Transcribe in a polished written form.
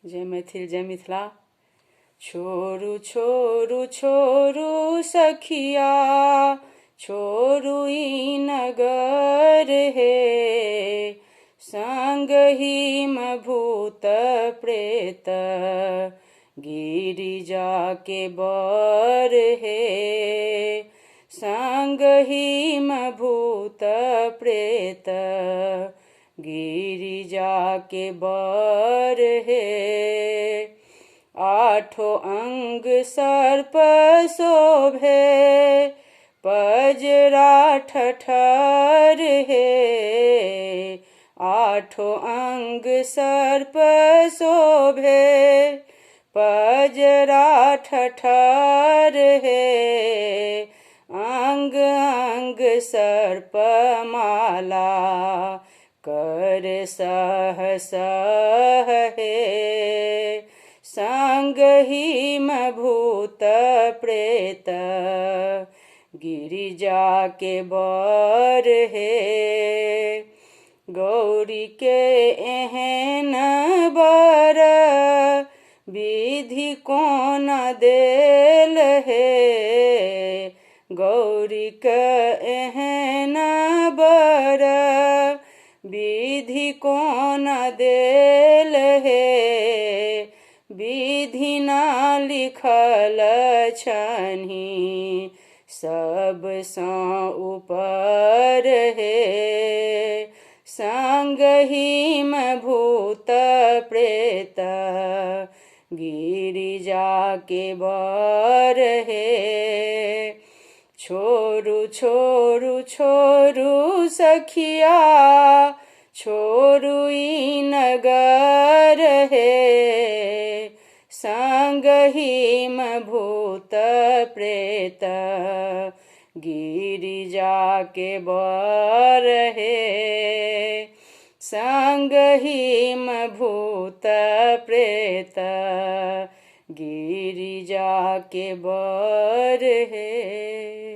जय मैथिल जय मिथिला। छोरू छोरू छोरू सखिया छोरू ई नगर हे, संगहि में भूत प्रेत गिरिजा के बर हे, संगहि में भूत प्रेत गिरिजा के बर हे। आठों अंग सर्प शोभे पजरा ठठर हे, आठों अंग सर्प शोभे पजरा ठठर हे, अंग अंग सर्प माला कर सह सह हे, संगहि में भूत प्रेत गिरिजा के बर हे। गौरी के एहन बर विधि कौन देल हे, गौरी के एहन बर विधि कौन देल हे, विधि ना लिखल छनि सबसँ ऊपर हे, संगहि में भूत प्रेत गिरिजा के बर हे। छोरू छोरू छोरू सखिया छोरू ई नगर हे, संगहि में भूत प्रेत गिरिजा के बर हे, संगहि में भूत प्रेत गिरिजा के बर हे।